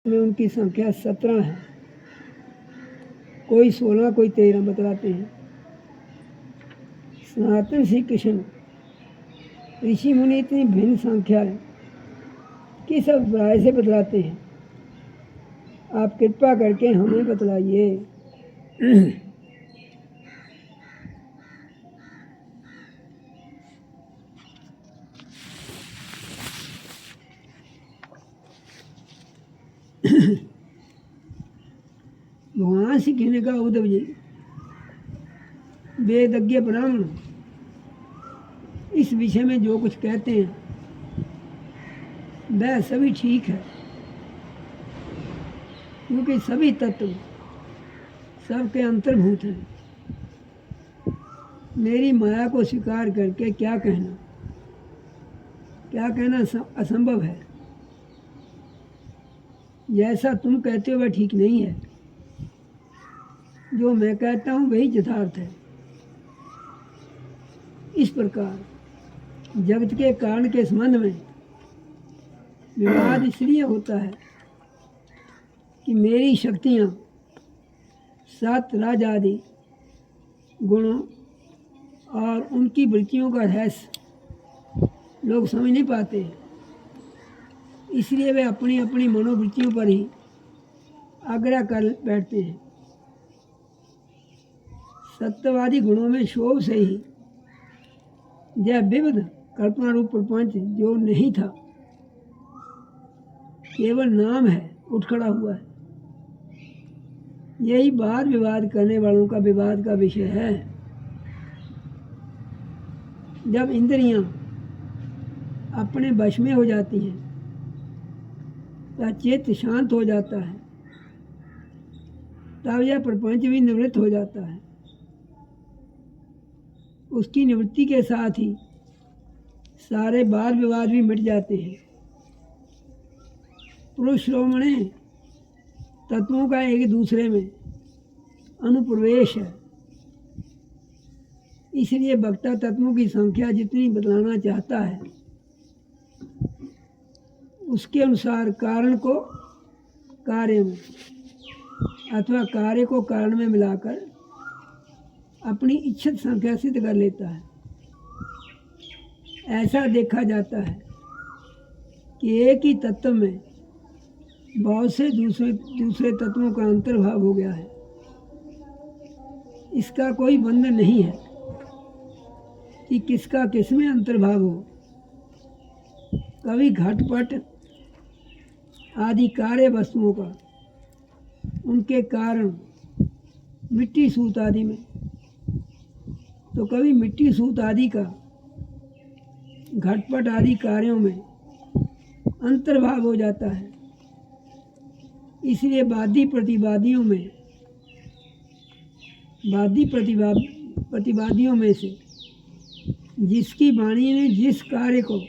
में उनकी संख्या 17 है, कोई 16 कोई 13 बतलाते हैं। सनातन श्री कृष्ण ऋषि मुनि इतनी भिन्न संख्या है कि सब राय से बतलाते हैं। आप कृपा करके हमें बतलाइए। भगवान श्री कृष्ण का उद्धव जी वेदज्ञ ब्राह्मण इस विषय में जो कुछ कहते हैं वह सभी ठीक है, क्योंकि सभी तत्व सबके अंतर्भूत हैं। मेरी माया को स्वीकार करके क्या कहना असंभव है। जैसा तुम कहते हो वह ठीक नहीं है, जो मैं कहता हूँ वही यथार्थ है। इस प्रकार जगत के कारण के संबंध में विवाद इसलिए होता है कि मेरी शक्तियाँ 7 राज आदि गुणों और उनकी वृत्तियों का रहस्य लोग समझ नहीं पाते, इसलिए वे अपनी अपनी मनोवृत्तियों पर ही आग्रह कर बैठते हैं। सत्यवादी गुणों में शोभ से ही यह विविध कल्पना रूप प्रपंच जो नहीं था, केवल नाम है, उठ खड़ा हुआ है। यही वाद विवाद करने वालों का विवाद का विषय है। जब इंद्रियां अपने वश में हो जाती हैं या चित्त शांत हो जाता है, तब यह प्रपंच भी निवृत्त हो जाता है। उसकी निवृत्ति के साथ ही सारे वाद विवाद भी मिट जाते हैं। पुरुष श्रोमणे तत्वों का एक दूसरे में अनुप्रवेश है, इसलिए वक्ता तत्वों की संख्या जितनी बदलाना चाहता है उसके अनुसार कारण को कार्य में अथवा कार्य को कारण में मिलाकर अपनी इच्छित संख्या सिद्ध कर लेता है। ऐसा देखा जाता है कि एक ही तत्व में बहुत से दूसरे तत्वों का अंतर्भाव हो गया है। इसका कोई बंधन नहीं है कि किसका किस में अंतर्भाव हो। कभी घटपट आदि कार्य वस्तुओं का उनके कारण मिट्टी सूत आदि में, तो कभी मिट्टी सूत आदि का घटपट आदि कार्यों में अंतर्भाव हो जाता है। इसलिए वादी प्रतिवादियों में से जिसकी वाणी ने जिस कार्य को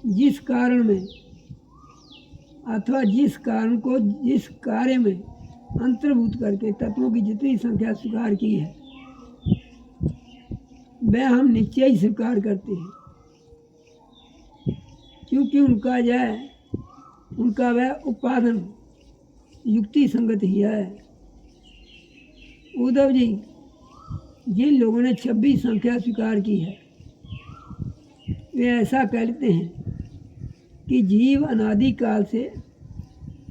जिस कारण में अथवा जिस कारण को जिस कार्य में अंतर्भूत करके तत्वों की जितनी संख्या स्वीकार की है वह हम निश्चय ही स्वीकार करते हैं, क्योंकि उनका वह उपादान युक्ति संगत ही है। उद्धव जी, जिन लोगों ने 26 संख्या स्वीकार की है वे ऐसा कहते हैं कि जीव अनादि काल से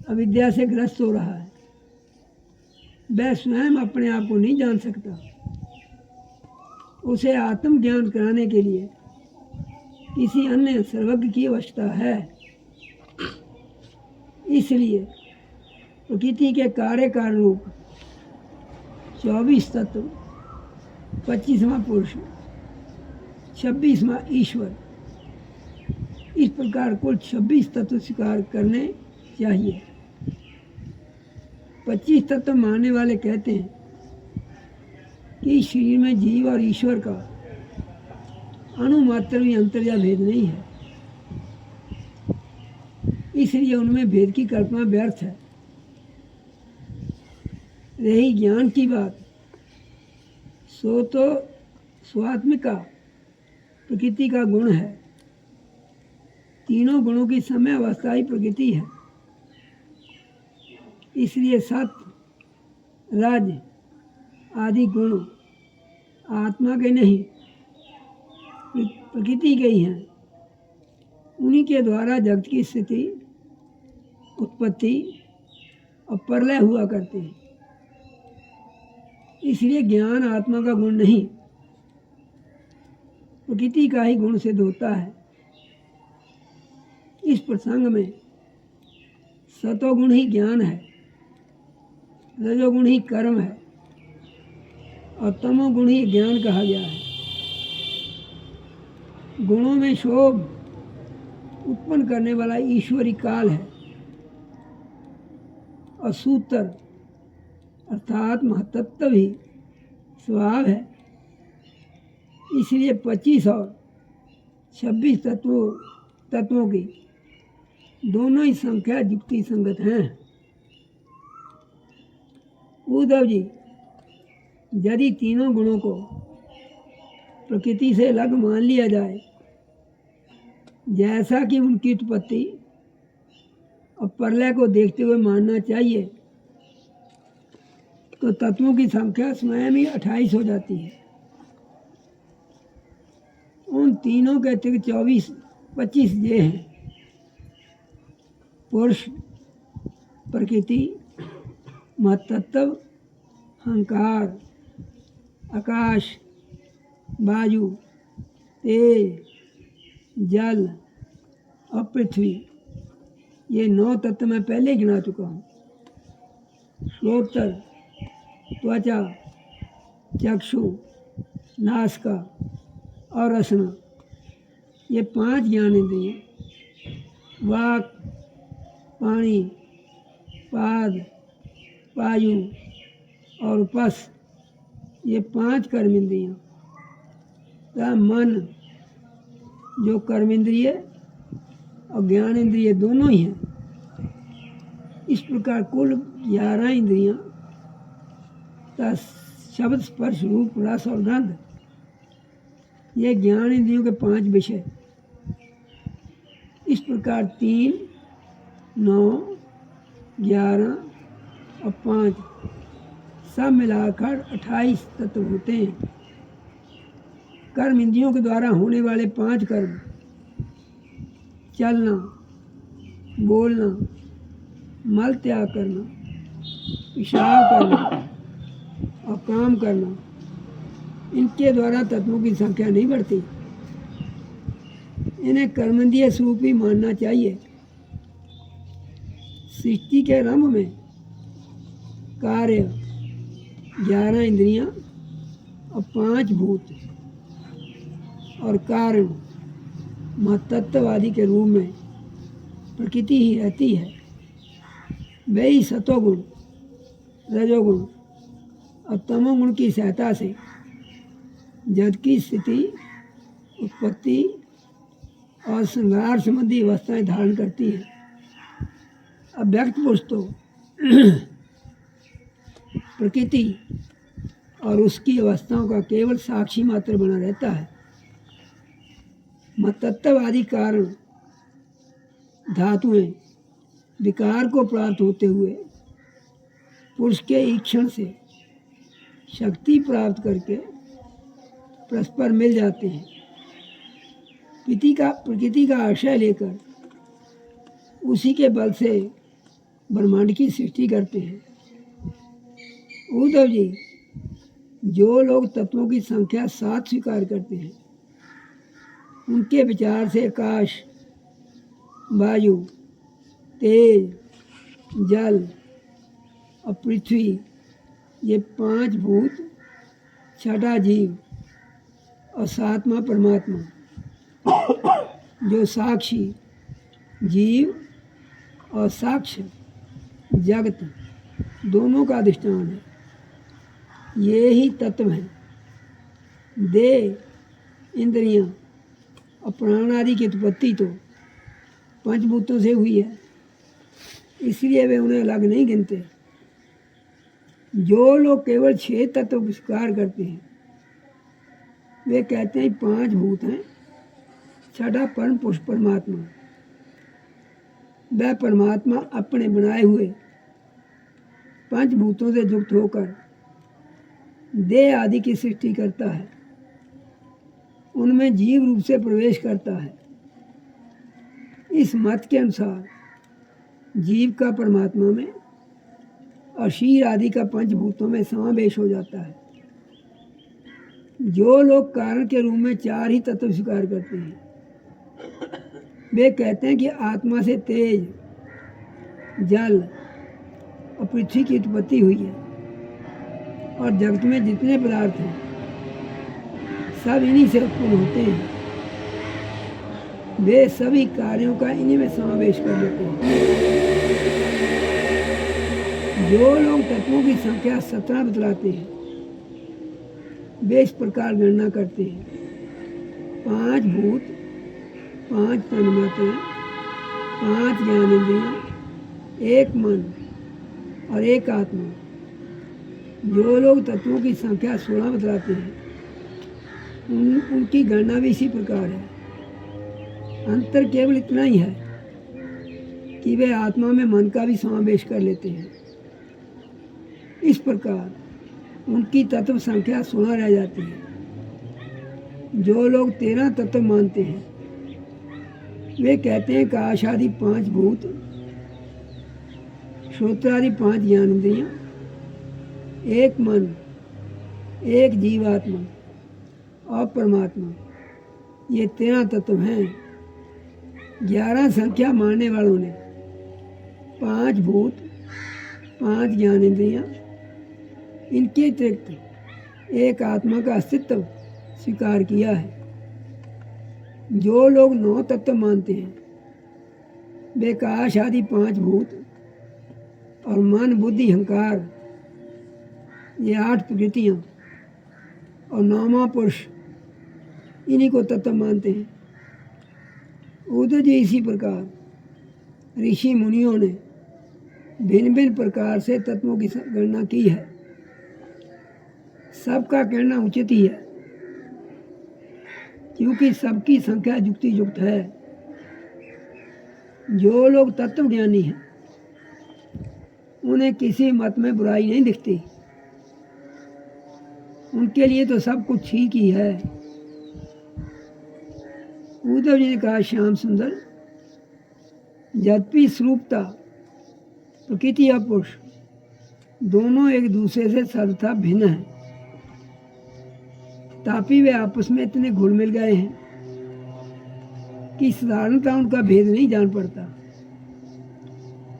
अविद्या से ग्रस्त हो रहा है। वह स्वयं अपने आप को नहीं जान सकता। उसे आत्मज्ञान कराने के लिए किसी अन्य सर्वज्ञ की आवश्यकता है। इसलिए प्रकृति के कार्य कारण रूप 24 तत्व, 25वां पुरुष, 26वां ईश्वर, इस प्रकार कुल 26 तत्व स्वीकार करने चाहिए। 25 तत्व मानने वाले कहते हैं कि शरीर में जीव और ईश्वर का अणुमात्र भी अंतर या भेद नहीं है, इसलिए उनमें भेद की कल्पना व्यर्थ है। रही ज्ञान की बात, सो तो स्वात्मिका प्रकृति का गुण है। तीनों गुणों की समय अवस्था ही प्रकृति है। इसलिए सत रज आदि गुण आत्मा के नहीं प्रकृति के ही हैं। उन्हीं के द्वारा जगत की स्थिति, उत्पत्ति और प्रलय हुआ करते हैं। इसलिए ज्ञान आत्मा का गुण नहीं, प्रकृति का ही गुण सिद्ध होता है। इस प्रसंग में सतोगुण ही ज्ञान है, रजोगुण ही कर्म है और तमोगुण ही ज्ञान कहा गया है। गुणों में शोभ उत्पन्न करने वाला ईश्वरी काल है और सूत्र अर्थात महतत्व भी स्वभाव है। इसलिए 25 और 26 तत्वों की दोनों ही संख्या युक्ति संगत हैं। उद्धव जी, यदि तीनों गुणों को प्रकृति से अलग मान लिया जाए, जैसा कि उनकी उत्पत्ति और प्रलय को देखते हुए मानना चाहिए, तो तत्वों की संख्या स्वयं ही 28 हो जाती है। उन तीनों के अतिरिक्त 25 ये हैं: पुरुष, प्रकृति, महत्तत्व, अहंकार, आकाश, वायु, तेज, जल और पृथ्वी। ये 9 तत्व मैं पहले गिना चुका हूँ। श्रोत्र, त्वचा, चक्षु, नासिका और रसना, ये 5 ज्ञानेंद्रिय। वाक, पाणी, पाद, वायु और उपस, ये 5 कर्मेंद्रियाँ। तथा मन, जो कर्मेंद्रिय और ज्ञानेंद्रिय दोनों ही हैं। इस प्रकार कुल 11 इंद्रियाँ तथा शब्द, स्पर्श, रूप, रस और गंध, ये ज्ञान इंद्रियों के 5 विषय। इस प्रकार 3, 9, 11 और 5 सब मिलाकर 28 तत्व होते हैं। कर्म इंद्रियों के द्वारा होने वाले 5 कर्म, चलना, बोलना, मल त्याग करना, पेशाब करना और काम करना, इनके द्वारा तत्वों की संख्या नहीं बढ़ती। इन्हें कर्मेंद्रिय स्वरूप ही मानना चाहिए। सृष्टि के आरंभ में कार्य 11 इंद्रियां और 5 भूत और कारण महत्तत्ववादी के रूप में प्रकृति ही रहती है। वे ही सतोगुण, रजोगुण और तमोगुण की सहायता से जगत की स्थिति, उत्पत्ति और संहार संबंधी अवस्थाएं धारण करती हैं। अव्यक्त पुरुष तो प्रकृति और उसकी अवस्थाओं का केवल साक्षी मात्र बना रहता है। महत्तत्ववादी कारण धातुएं विकार को प्राप्त होते हुए पुरुष के ईक्षण से शक्ति प्राप्त करके परस्पर मिल जाते हैं। प्रकृति का आश्रय लेकर उसी के बल से ब्रह्मांड की सृष्टि करते हैं। उद्धव जी, जो लोग तत्वों की संख्या 7 स्वीकार करते हैं, उनके विचार से आकाश, वायु, तेज, जल और पृथ्वी, ये 5 भूत, 6ठा जीव और 7वां परमात्मा, जो साक्षी, जीव और साक्ष्य जगत दोनों का अधिष्ठान है, ये ही तत्व हैं। देह, इंद्रियां और प्राण आदि की उत्पत्ति तो पंचभूतों से हुई है, इसलिए वे उन्हें अलग नहीं गिनते। जो लोग केवल 6 तत्व को स्वीकार करते हैं, वे कहते हैं 5 भूत हैं, 6ठा परम पुरुष परमात्मा। वह परमात्मा अपने बनाए हुए पंचभूतों से युक्त होकर देह आदि की सृष्टि करता है, उनमें जीव रूप से प्रवेश करता है। इस मत के अनुसार जीव का परमात्मा में और शरीर आदि का पंचभूतों में समावेश हो जाता है। जो लोग कारण के रूप में चार ही तत्व स्वीकार करते हैं, वे कहते हैं कि आत्मा से तेज, जल और पृथ्वी की उत्पत्ति हुई है और जगत में जितने पदार्थ हैं सब इन्हीं से उत्पन्न होते हैं। वे सभी कार्यों का इन्हीं में समावेश कर लेते हैं। जो लोग तत्वों की संख्या 17 बतलाते हैं, वे इस प्रकार गणना करते हैं: 5 भूत, 5 तन्मात्राएं, 5 ज्ञानेंद्रियां, 1 मन और 1 आत्मा। जो लोग तत्वों की संख्या 16 बतलाते हैं, उनकी गणना भी इसी प्रकार है। अंतर केवल इतना ही है कि वे आत्मा में मन का भी समावेश कर लेते हैं। इस प्रकार उनकी तत्व संख्या 16 रह जाती है। जो लोग 13 तत्व मानते हैं, वे कहते हैं कि आकाश आदि 5 भूत, श्रोत्र आदि 5 ज्ञानेंद्रियां, 1 मन, 1 जीवात्मा और परमात्मा, ये 13 तत्व हैं। 11 संख्या मानने वालों ने 5 भूत, 5 ज्ञानेंद्रियां, इनके अतिरिक्त 1 आत्मा का अस्तित्व स्वीकार किया है। जो लोग 9 तत्व मानते हैं, वे आकाश आदि 5 भूत और मन, बुद्धि, अहंकार, ये 8 प्रकृतियाँ और 9वां पुरुष, इन्हीं को तत्व मानते हैं। उधर जी इसी प्रकार ऋषि मुनियों ने भिन्न भिन्न प्रकार से तत्वों की गणना की है। सबका कहना उचित ही है, क्योंकि सबकी संख्या युक्ति युक्त है। जो लोग तत्व ज्ञानी हैं, उन्हें किसी मत में बुराई नहीं दिखती। उनके लिए तो सब कुछ ठीक ही है। उद्धव जी ने कहा, श्याम सुंदर, यद्यपि स्वरूपता प्रकृति और पुरुष दोनों एक दूसरे से सर्वथा भिन्न हैं, तापि वे आपस में इतने घुल मिल गए हैं कि साधारणतः उनका भेद नहीं जान पड़ता।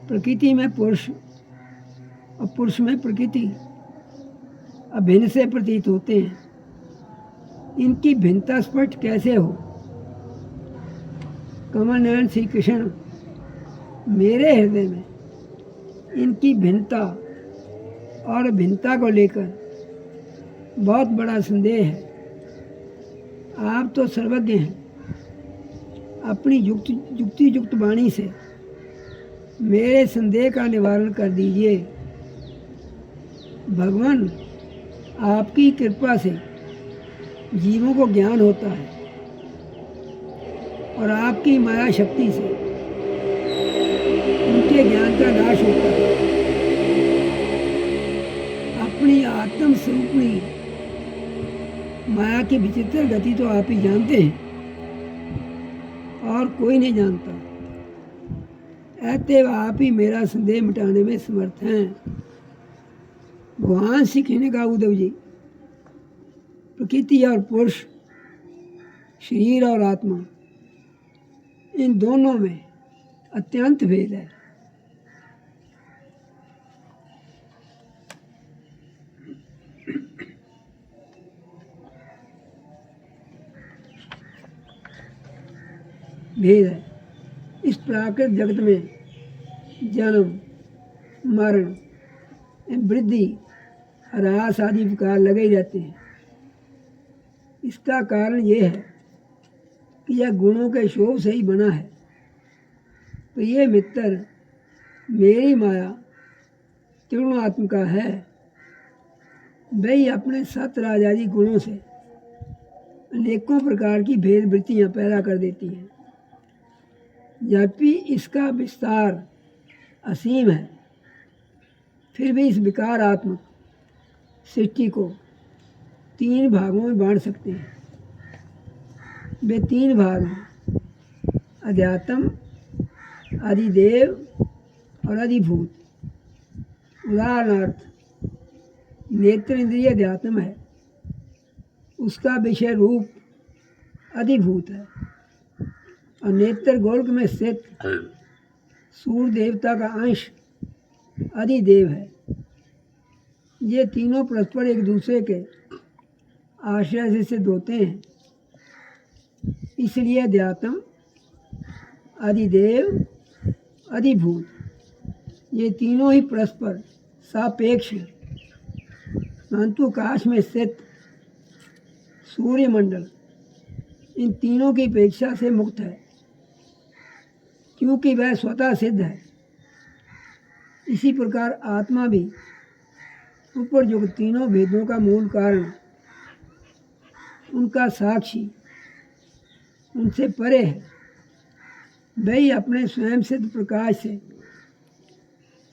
प्रकृति में पुरुष और पुरुष में प्रकृति अभिन्न से प्रतीत होते हैं। इनकी भिन्नता स्पष्ट कैसे हो? कमल नयन श्री कृष्ण, मेरे हृदय में इनकी भिन्नता और भिन्नता को लेकर बहुत बड़ा संदेह है। आप तो सर्वज्ञ हैं, अपनी युक्ति युक्त वाणी से मेरे संदेह का निवारण कर दीजिए। भगवान, आपकी कृपा से जीवों को ज्ञान होता है और आपकी माया शक्ति से उनके ज्ञान का नाश होता है। अपनी आत्म स्वरूपणी माया की विचित्र गति तो आप ही जानते हैं और कोई नहीं जानता। अतएव आप ही मेरा संदेह मिटाने में समर्थ हैं। भगवान श्री कृष्ण ने कहा, उद्धव जी, प्रकृति और पुरुष, शरीर और आत्मा, इन दोनों में अत्यंत भेद है। भेद है। इस प्राकृत जगत में जन्म, मरण, वृद्धि, ह्रास आदि विकार लगे ही रहते हैं। इसका कारण ये है कि यह गुणों के शोभ से ही बना है। तो ये मित्र, मेरी माया त्रिगुणात्मिका है। वही अपने सत राजादि गुणों से अनेकों प्रकार की भेद वृत्तियाँ पैदा कर देती हैं। यद्यपि इसका विस्तार असीम है, फिर भी इस विकारात्मक सृष्टि को 3 भागों में बांट सकते हैं। वे 3 भाग हैं, अध्यात्म, अधिदेव और अधिभूत। उदाहरणार्थ, नेत्र इंद्रिय अध्यात्म है, उसका विषय रूप अधिभूत है, और नेत्र गोलक में स्थित सूर्य देवता का अंश अधिदेव है। ये तीनों परस्पर एक दूसरे के आश्रय से सिद्ध होते हैं, इसलिए अध्यात्म, अधिदेव, अधिभूत ये तीनों ही परस्पर सापेक्ष हैं। परंतु आकाश में स्थित सूर्यमंडल इन तीनों की अपेक्षा से मुक्त है, क्योंकि वह स्वतः सिद्ध है। इसी प्रकार आत्मा भी उपरयुक्त तीनों भेदों का मूल कारण, उनका साक्षी, उनसे परे है। वही अपने स्वयं सिद्ध प्रकाश से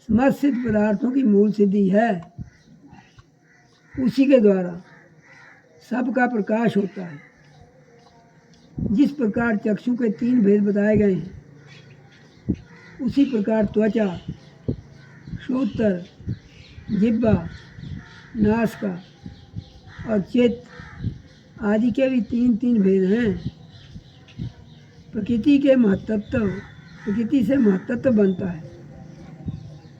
समस्त सिद्ध पदार्थों की मूल सिद्धि है। उसी के द्वारा सबका प्रकाश होता है। जिस प्रकार चक्षु के 3 भेद बताए गए हैं, उसी प्रकार त्वचा, श्रोत्र, जिह्वा, नासिका और चित्त आदि के भी 3 भेद हैं। प्रकृति से महत्तत्व बनता है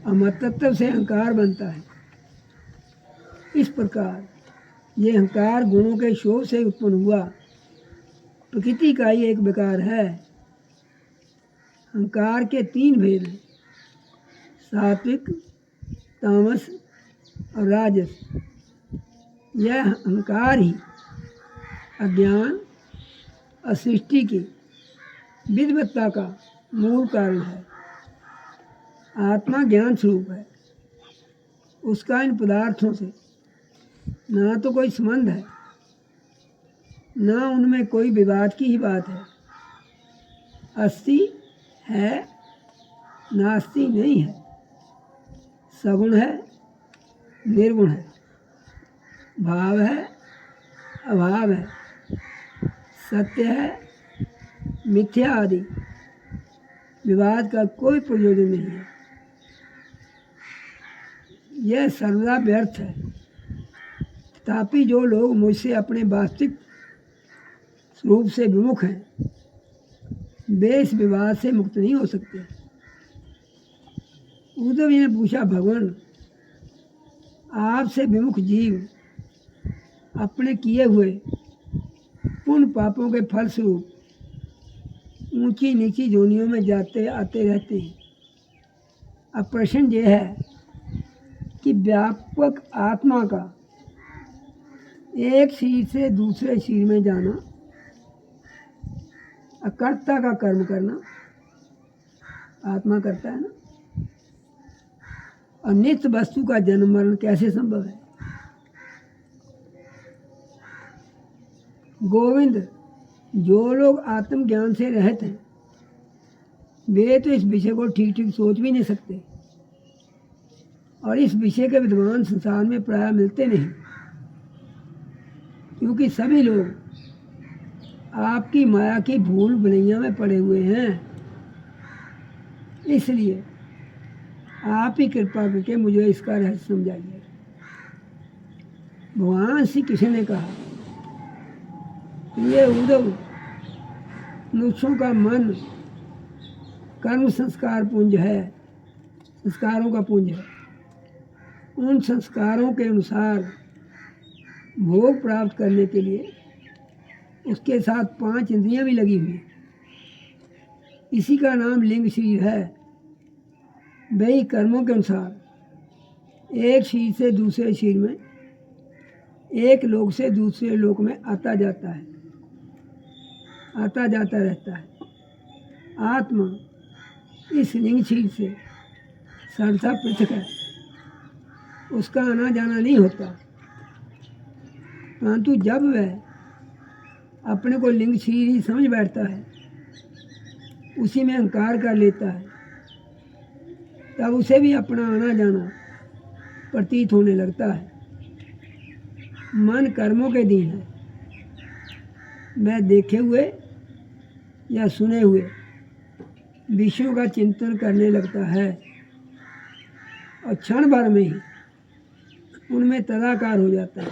और महत्तत्व से अहंकार बनता है। इस प्रकार ये अहंकार गुणों के शोभ से उत्पन्न हुआ प्रकृति का ही एक विकार है। अहंकार के 3 भेद हैं, सात्विक, तामस और राजस। यह अहंकार ही अज्ञान और सृष्टि की विद्वत्ता का मूल कारण है। आत्मा ज्ञान स्वरूप है, उसका इन पदार्थों से ना तो कोई संबंध है, ना उनमें कोई विवाद की ही बात है। अस्ति है, नास्ति नहीं है, सगुण है, निर्गुण है, भाव है, अभाव है, सत्य है, मिथ्या आदि विवाद का कोई प्रयोजन नहीं है। यह सर्वदा व्यर्थ है। तथापि जो लोग मुझसे अपने वास्तविक स्वरूप से विमुख हैं, वे इस विवाद से मुक्त नहीं हो सकते। उद्धव जी ने पूछा, भगवान, आपसे विमुख जीव अपने किए हुए पुण्य पापों के फलस्वरूप ऊंची नीची जोनियों में जाते आते रहते हैं। अब प्रश्न यह है कि व्यापक आत्मा का एक शरीर से दूसरे शरीर में जाना, अकर्ता का कर्म करना, आत्मा करता है ना, और नित्य वस्तु का जन्म मरण कैसे संभव है? गोविंद, जो लोग आत्मज्ञान से रहित हैं, वे तो इस विषय को ठीक ठीक सोच भी नहीं सकते, और इस विषय के विद्वान संसार में प्राय मिलते नहीं, क्योंकि सभी लोग आपकी माया की भूल भुलैया में पड़े हुए हैं। इसलिए आप ही कृपा करके मुझे इसका रहस्य समझाइए। भगवान श्री कृष्ण ने कहा, ये उद्धव, मनुष्यों का मन कर्म संस्कार पुंज है, संस्कारों का पुंज है। उन संस्कारों के अनुसार भोग प्राप्त करने के लिए उसके साथ 5 इंद्रियां भी लगी हुई। इसी का नाम लिंग शरीर है। वही कर्मों के अनुसार एक शरीर से दूसरे शरीर में, एक लोक से दूसरे लोक में आता जाता है, आता जाता रहता है। आत्मा इस लिंग शरीर से सर्वथा पृथक है, उसका आना जाना नहीं होता। परंतु जब वह अपने को लिंग शरीर ही समझ बैठता है, उसी में अहंकार कर लेता है, तब उसे भी अपना आना जाना प्रतीत होने लगता है। मन कर्मों के अधीन है। वह देखे हुए या सुने हुए विषयों का चिंतन करने लगता है और क्षण भर में ही उनमें तदाकार हो जाता है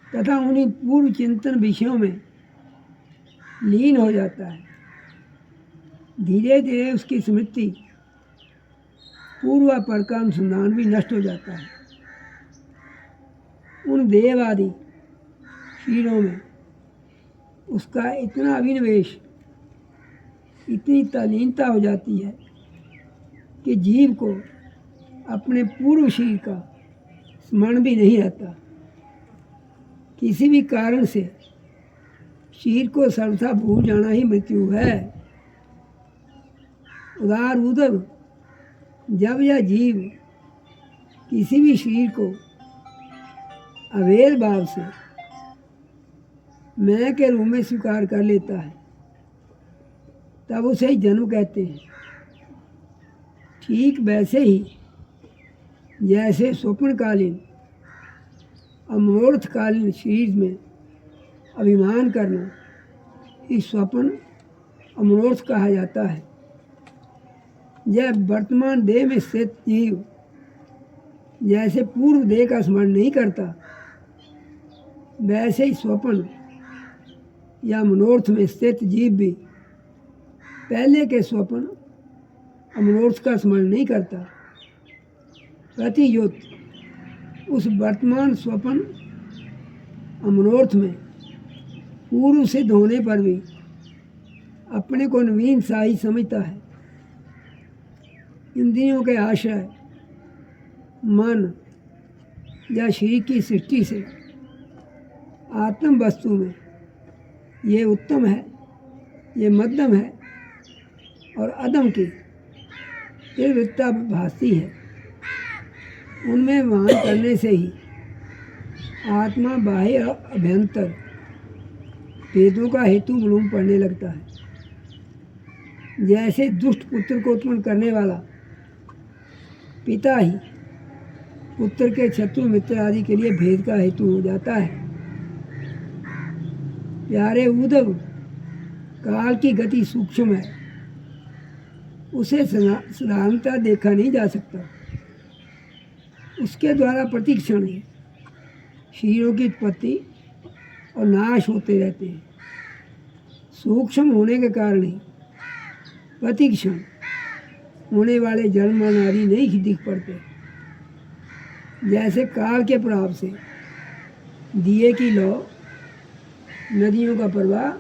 तथा उन्हीं पूर्व चिंतन विषयों में लीन हो जाता है। धीरे धीरे उसकी स्मृति पूर्व पर का अनुसंधान भी नष्ट हो जाता है। उन देव आदि शरीरों में उसका इतना अभिनिवेश, इतनी तल्लीनता हो जाती है कि जीव को अपने पूर्व शरीर का स्मरण भी नहीं रहता। किसी भी कारण से शरीर को सर्वथा भूल जाना ही मृत्यु है। उदार उदर जब यह जीव किसी भी शरीर को अवेद भाव से मैं के रूप में स्वीकार कर लेता है तब उसे ही जन्म कहते हैं। ठीक वैसे ही जैसे स्वप्नकालीन और मनोरथकालीन शरीर में अभिमान करना इस स्वप्न और मनोरथ कहा जाता है। यह वर्तमान देह में स्थित जीव जैसे पूर्व देह का स्मरण नहीं करता, वैसे ही स्वप्न या मनोरथ में स्थित जीव भी पहले के स्वप्न और मनोरथ का स्मरण नहीं करता। प्रतियुत उस वर्तमान स्वप्न और मनोरथ में पूर्व सिद्ध होने पर भी अपने को नवीन सा ही समझता है। इंद्रियों के आश्रय मन या शरीर की सृष्टि से आत्म वस्तु में ये उत्तम है, ये मध्यम है और अदम की तीव्रता भासती है। उनमें वहन करने से ही आत्मा बाह्य और अभ्यंतर भेदों का हेतु मालूम पड़ने लगता है। जैसे दुष्ट पुत्र को उत्पन्न करने वाला पिता ही पुत्र के शत्रु मित्र आदि के लिए भेद का हेतु हो जाता है। प्यारे उद्धव, काल की गति सूक्ष्म है, उसे साधारणता देखा नहीं जा सकता। उसके द्वारा प्रतिक्षण ही शरीरों की उत्पत्ति और नाश होते रहते हैं। सूक्ष्म होने के कारण ही प्रतिक्षण होने वाले जन्म मरण आदि नहीं दिख पड़ते। जैसे काल के प्रभाव से दिए की लौ, नदियों का प्रवाह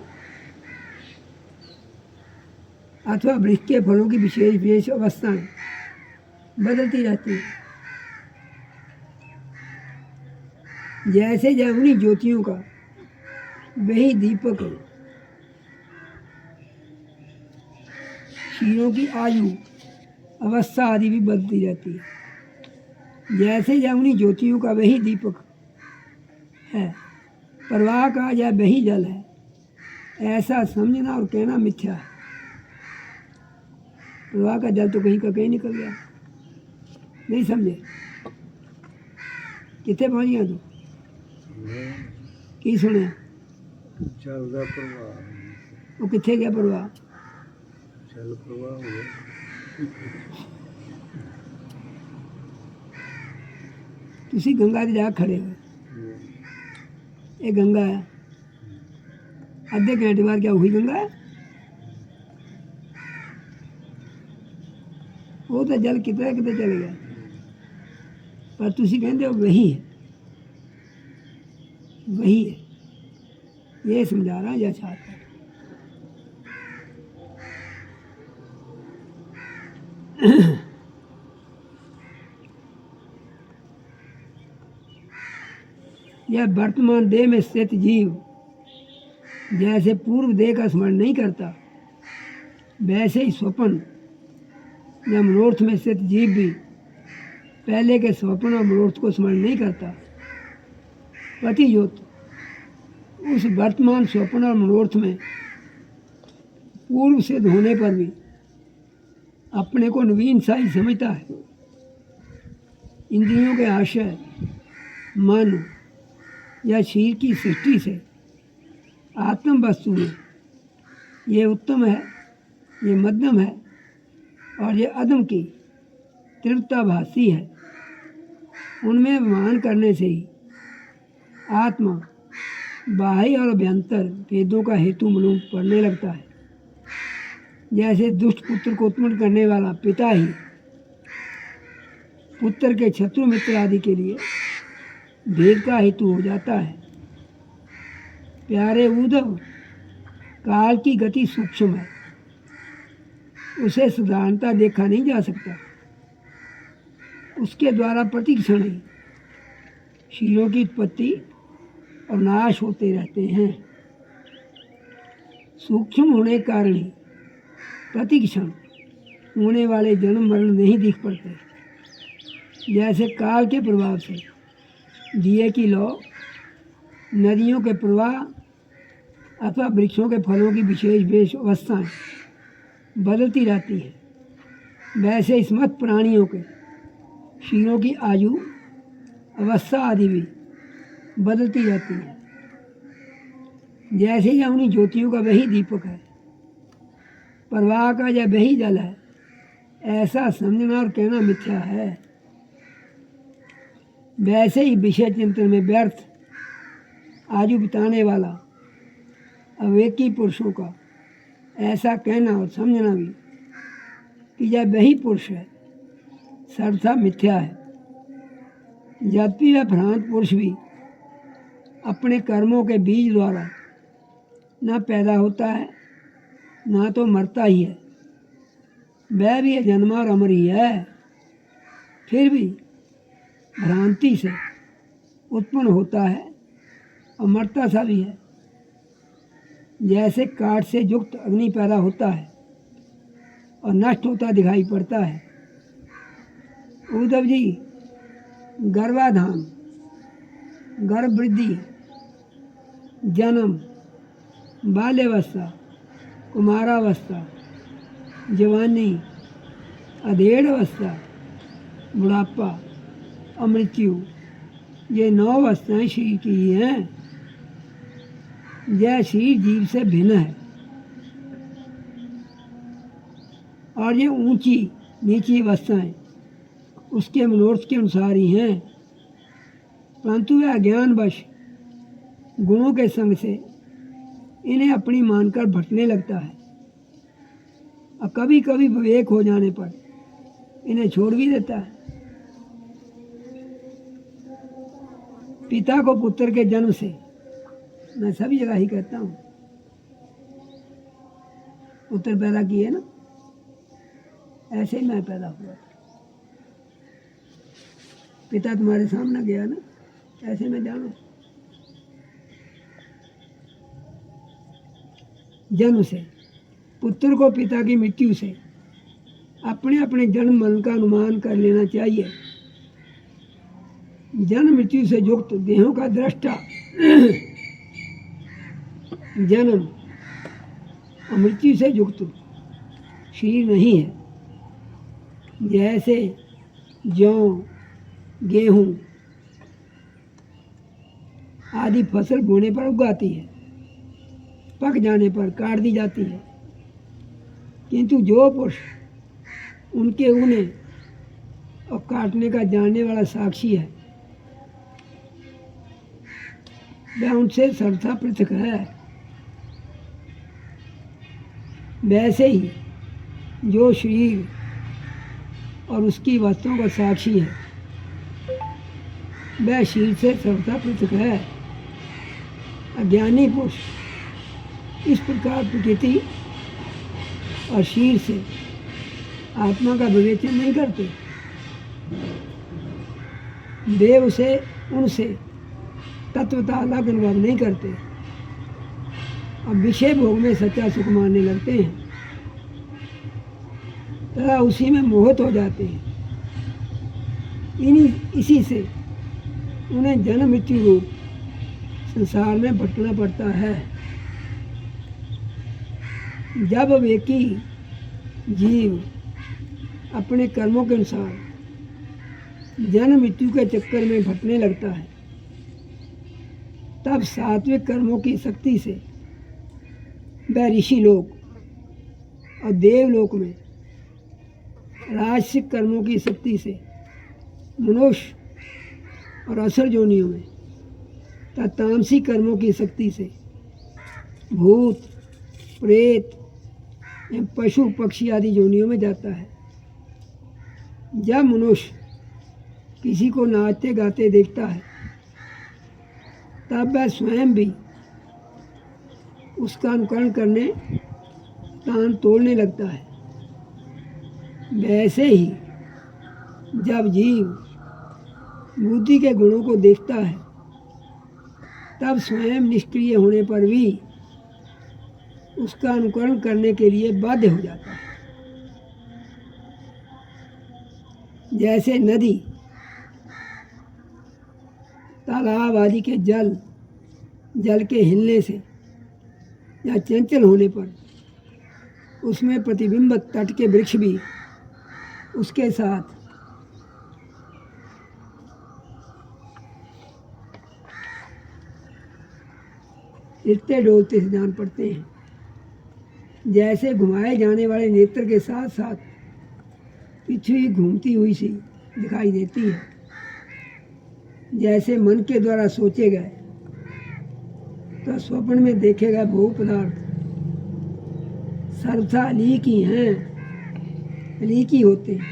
अथवा वृक्ष के फलों की विशेष विशेष अवस्थाएं बदलती रहती हैं। जैसे जमुनी ज्योतियों का वही दीपक क्षीरों की आयु अवस्था आदि भी बदलती रहती है। जैसे जमुनी ज्योतियों का वही दीपक है, प्रवाह का या वही जल है, ऐसा समझना और कहना मिथ्या है। प्रवाह का जल तो कहीं का कहीं निकल गया, नहीं समझे? कितने पहुँच गया तू? की सुने? ਚੱਲਦਾ ਪ੍ਰਵਾਹ वो कितने गया प्रवाह? ਚੱਲ ਪ੍ਰਵਾਹ ਹੋਇਆ तुसी गंगा की जाके खड़े हो, ये गंगा है, अद्धे घंटे बाद क्या वही गंगा है? वो तो जल कितने कितने चले गया, पर तुसी कहते हो वही है, वही है। ये समझा रहा या चाहता है। यह वर्तमान देह में स्थित जीव जैसे पूर्व देह का स्मरण नहीं करता, वैसे ही स्वप्न या मनोरथ में स्थित जीव भी पहले के स्वप्न और मनोरथ को स्मरण नहीं करता। प्रतियोत उस वर्तमान स्वप्न और मनोरथ में पूर्व सिद्ध होने पर भी अपने को नवीन सा ही समझता है। इंद्रियों के आशय, मन या शरीर की सृष्टि से आत्म वस्तु में ये उत्तम है, ये मध्यम है और ये अधम की तीव्रताभासी है, उनमें अभिमान करने से ही आत्मा बाह्य और अभ्यंतर भेदों का हेतु मालूम पड़ने लगता है। जैसे दुष्ट पुत्र को उत्पन्न करने वाला पिता ही पुत्र के शत्रु मित्र आदि के लिए भेद का हेतु हो जाता है। प्यारे उद्धव, काल की गति सूक्ष्म है, उसे साधारणता देखा नहीं जा सकता। उसके द्वारा प्रतिक्षण ही शरीरों की उत्पत्ति और नाश होते रहते हैं। सूक्ष्म होने के कारण ही प्रतिक्षण होने वाले जन्म मरण नहीं दिख पड़ते। जैसे काल के प्रभाव से दिए की लौ, नदियों के प्रवाह अथवा वृक्षों के फलों की विशेष विशेष अवस्थाएँ बदलती रहती हैं, वैसे स्मृत प्राणियों के शरीरों की आयु, अवस्था आदि भी बदलती रहती है। जैसे यमुनी ज्योतियों का वही दीपक है, प्रवाह का यह वही जल है, ऐसा समझना और कहना मिथ्या है। वैसे ही विषय चिंतन में व्यर्थ आयु बिताने वाला अविवेकी पुरुषों का ऐसा कहना और समझना भी कि यह वही पुरुष है, सर्वथा मिथ्या है। यद्यपि वह भ्रांत पुरुष भी अपने कर्मों के बीज द्वारा न पैदा होता है ना तो मरता ही है, वह भी जन्मा और अमर ही है, फिर भी भ्रांति से उत्पन्न होता है और मरता सा भी है। जैसे काठ से युक्त अग्नि पैदा होता है और नष्ट होता दिखाई पड़ता है। उद्धव जी, गर्भाधान, गर्भ वृद्धि, जन्म, बाल्यावस्था, कुमारावस्था, जवानी, अधेड़ अवस्था, बुढ़ापा और मृत्यु, ये 9 अवस्थाएं शरीर की ही हैं। यह शरीर जीव से भिन्न है और ये ऊंची नीची अवस्थाएं उसके मनोरथ के अनुसार ही हैं, परंतु वह अज्ञानवश गुणों के संग से इन्हें अपनी मानकर भटकने लगता है और कभी कभी विवेक हो जाने पर इन्हें छोड़ भी देता है। पिता को पुत्र के जन्म से, मैं सभी जगह ही कहता हूँ, पुत्र पैदा किए ना, ऐसे ही मैं पैदा हुआ। पिता तुम्हारे सामने गया ना, ऐसे मैं जानो। जन्म से पुत्र को पिता की मृत्यु से अपने अपने जन्म मरण का अनुमान कर लेना चाहिए। जन्म मृत्यु से युक्त देहों का दृष्टा जन्म और मृत्यु से युक्त शरीर नहीं है। जैसे जौ, गेहूँ आदि फसल बोने पर उगाती है, पक जाने पर काट दी जाती है, किंतु जो पुरुष उनके उन्हें और काटने का जानने वाला साक्षी है, वह उनसे सर्वथा पृथक है। वैसे ही जो शरीर और उसकी वस्तुओं का साक्षी है, वह शरीर से सर्वथा पृथक है। अज्ञानी पुरुष इस प्रकार प्रकृति और शरीर से आत्मा का विवेचन नहीं करते। वे उसे उनसे तत्वतः अलग अनुभव नहीं करते और विषय भोग में सच्चा सुख मानने लगते हैं तथा उसी में मोहित हो जाते हैं। इसी से उन्हें जन्म मृत्यु रूप संसार में भटकना पड़ता है। जब विवेकी जीव अपने कर्मों के अनुसार जन्म मृत्यु के चक्कर में भटकने लगता है, तब सात्विक कर्मों की शक्ति से वह ऋषि लोक और देवलोक में, राजसिक कर्मों की शक्ति से मनुष्य और असुर योनियों में तथा तामसिक कर्मों की शक्ति से भूत, प्रेत एवं पशु पक्षी आदि योनियों में जाता है। जब मनुष्य किसी को नाचते गाते देखता है, तब वह स्वयं भी उसका अनुकरण करने, तान तोड़ने लगता है। वैसे ही जब जीव बुद्धि के गुणों को देखता है, तब स्वयं निष्क्रिय होने पर भी उसका अनुकरण करने के लिए बाध्य हो जाता है। जैसे नदी, तालाब आदि के जल के हिलने से या चंचल होने पर उसमें प्रतिबिंबित तट के वृक्ष भी उसके साथ हिलते डोलते से जान पड़ते हैं। जैसे घुमाए जाने वाले नेत्र के साथ साथ पृथ्वी घूमती हुई सी दिखाई देती है। जैसे मन के द्वारा सोचे गए तो स्वप्न में देखे गए भोग पदार्थ सर्वथा अलीकी हैं, अलीकी होते हैं,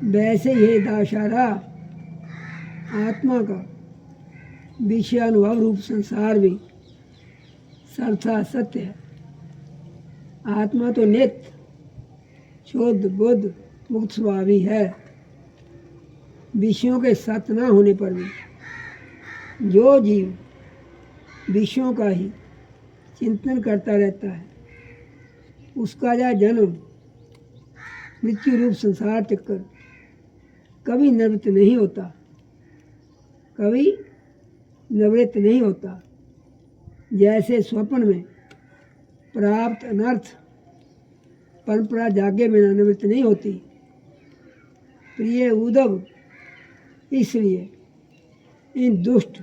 वैसे ये दाशारा आत्मा का विषयानुभव रूप संसार भी सर्वथा सत्य है। आत्मा तो नित्य शुद्ध बुद्ध मुक्त स्वभावी है। विषयों के सत्य न होने पर भी जो जीव विषयों का ही चिंतन करता रहता है, उसका यह जन्म मृत्यु रूप संसार चक्कर कभी निवृत्त नहीं होता, कभी निवृत्त नहीं होता। जैसे स्वप्न में प्राप्त अनर्थ परंपरा जागे बिना निवृत्त नहीं होती। प्रिय उद्धव, इसलिए इन दुष्ट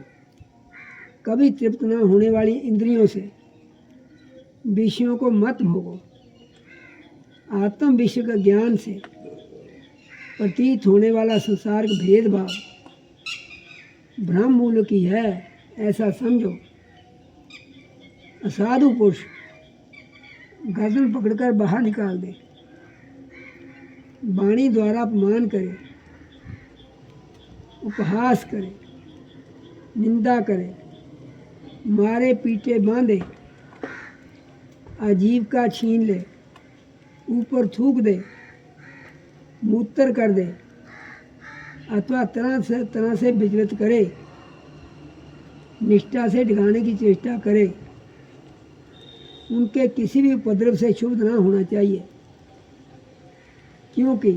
कभी तृप्त न होने वाली इंद्रियों से विषयों को मत भोगो। आत्म विषय का ज्ञान से प्रतीत होने वाला संसार का भेदभाव भ्रम मूल की है, ऐसा समझो। असाधु पुरुष गर्दन पकड़कर बाहर निकाल दे, वाणी द्वारा अपमान करे, उपहास करे, निंदा करे, मारे पीटे बांधे, आजीविका छीन ले, ऊपर थूक दे, मूत्र कर दे, अथवा तरह से विचलित करे, निष्ठा से ढिगाने की चेष्टा करे, उनके किसी भी उपद्रव से क्षुब्ध ना होना चाहिए, क्योंकि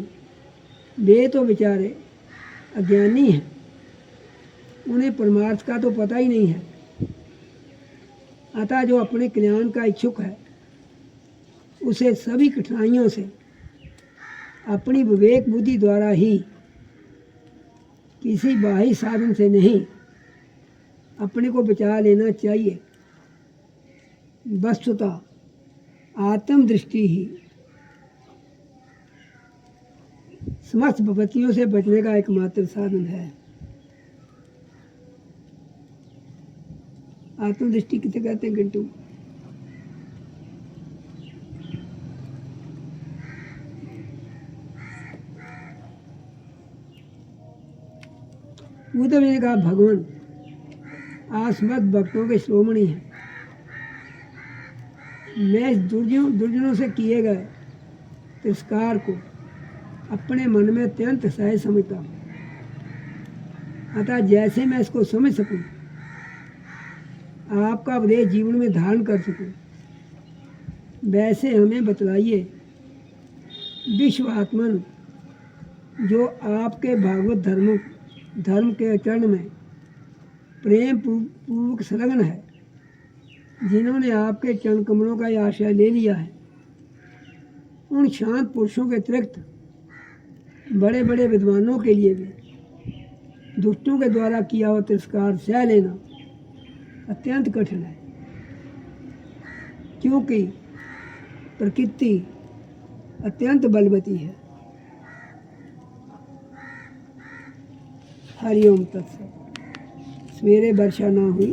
वे तो बेचारे अज्ञानी हैं, उन्हें परमार्थ का तो पता ही नहीं है। अतः जो अपने कल्याण का इच्छुक है, उसे सभी कठिनाइयों से अपनी विवेक बुद्धि द्वारा ही, किसी बाह्य साधन से नहीं, अपने को बचा लेना चाहिए। वस्तुतः आत्मदृष्टि ही समस्त विपत्तियों से बचने का एकमात्र साधन है। आत्मदृष्टि किसे कहते हैं घंटू? उद्धव ने कहा, भगवान आसमत भक्तों के श्रोमणी है। मैं इस दुर्जनों से किए गए तिरस्कार को अपने मन में अत्यंत सहज समझता हूँ। अतः जैसे मैं इसको समझ सकूं, आपका उपदेश जीवन में धारण कर सकूं, वैसे हमें बतलाइए। विश्वात्मन जो आपके भागवत धर्म के आचरण में प्रेम पूर्वक संलग्न है, जिन्होंने आपके चरण कमलों का आश्रय ले लिया है, उन शांत पुरुषों के अतिरिक्त बड़े बड़े विद्वानों के लिए भी दुष्टों के द्वारा किया हुआ तिरस्कार सह लेना अत्यंत कठिन है, क्योंकि प्रकृति अत्यंत बलवती है। हरिओम तत्सत। सवेरे वर्षा ना हुई,